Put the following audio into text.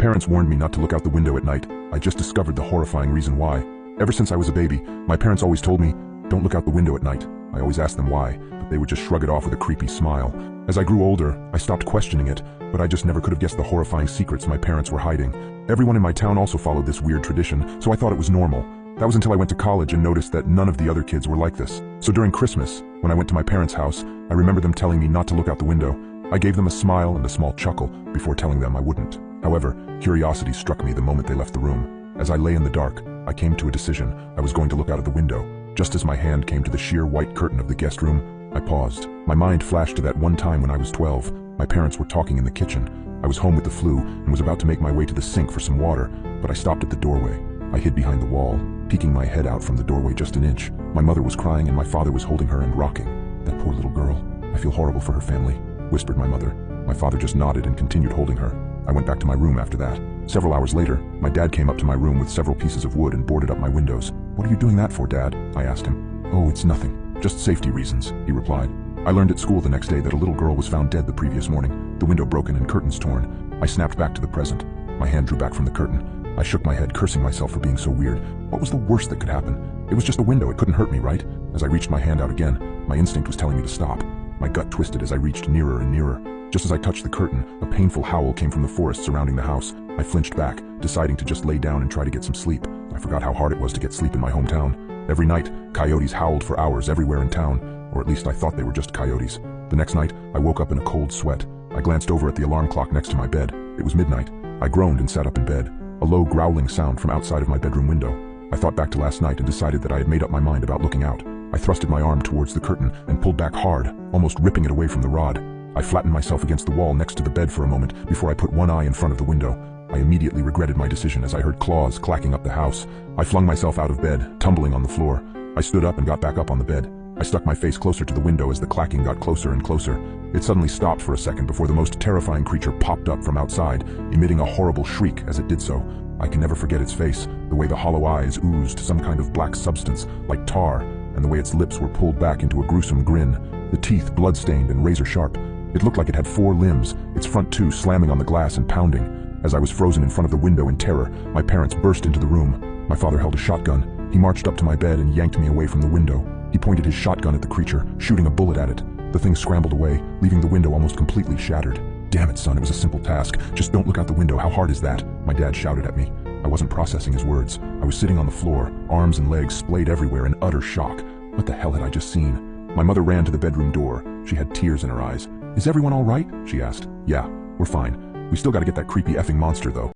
parents warned me not to look out the window at night. I just discovered the horrifying reason why. Ever since I was a baby, my parents always told me, don't look out the window at night. I always asked them why, but they would just shrug it off with a creepy smile. As I grew older, I stopped questioning it, but I just never could have guessed the horrifying secrets my parents were hiding. Everyone in my town also followed this weird tradition, so I thought it was normal. That was until I went to college and noticed that none of the other kids were like this. So during Christmas, when I went to my parents' house, I remember them telling me not to look out the window. I gave them a smile and a small chuckle before telling them I wouldn't. However, curiosity struck me the moment they left the room. As I lay in the dark, I came to a decision. I was going to look out of the window. Just as my hand came to the sheer white curtain of the guest room, I paused. My mind flashed to that one time when I was 12. My parents were talking in the kitchen. I was home with the flu and was about to make my way to the sink for some water, but I stopped at the doorway. I hid behind the wall, peeking my head out from the doorway just an inch. My mother was crying and my father was holding her and rocking. That poor little girl. I feel horrible for her family, whispered my mother. My father just nodded and continued holding her. I went back to my room after that. Several hours later, my dad came up to my room with several pieces of wood and boarded up my windows. What are you doing that for, Dad? I asked him. Oh, it's nothing. Just safety reasons, he replied. I learned at school the next day that a little girl was found dead the previous morning, the window broken and curtains torn. I snapped back to the present. My hand drew back from the curtain. I shook my head, cursing myself for being so weird. What was the worst that could happen? It was just a window, it couldn't hurt me, right? As I reached my hand out again, my instinct was telling me to stop. My gut twisted as I reached nearer and nearer. Just as I touched the curtain, a painful howl came from the forest surrounding the house. I flinched back, deciding to just lay down and try to get some sleep. I forgot how hard it was to get sleep in my hometown. Every night, coyotes howled for hours everywhere in town, or at least I thought they were just coyotes. The next night, I woke up in a cold sweat. I glanced over at the alarm clock next to my bed. It was midnight. I groaned and sat up in bed. A low growling sound from outside of my bedroom window. I thought back to last night and decided that I had made up my mind about looking out. I thrusted my arm towards the curtain and pulled back hard, almost ripping it away from the rod. I flattened myself against the wall next to the bed for a moment before I put one eye in front of the window. I immediately regretted my decision as I heard claws clacking up the house. I flung myself out of bed, tumbling on the floor. I stood up and got back up on the bed. I stuck my face closer to the window as the clacking got closer and closer. It suddenly stopped for a second before the most terrifying creature popped up from outside, emitting a horrible shriek as it did so. I can never forget its face, the way the hollow eyes oozed some kind of black substance, like tar, and the way its lips were pulled back into a gruesome grin, the teeth blood-stained and razor-sharp. It looked like it had 4 limbs, its front 2 slamming on the glass and pounding. As I was frozen in front of the window in terror, my parents burst into the room. My father held a shotgun. He marched up to my bed and yanked me away from the window. He pointed his shotgun at the creature, shooting a bullet at it. The thing scrambled away, leaving the window almost completely shattered. Damn it, son, it was a simple task. Just don't look out the window. How hard is that? My dad shouted at me. I wasn't processing his words. I was sitting on the floor, arms and legs splayed everywhere in utter shock. What the hell had I just seen? My mother ran to the bedroom door. She had tears in her eyes. Is everyone all right? She asked. Yeah, we're fine. We still gotta get that creepy effing monster, though.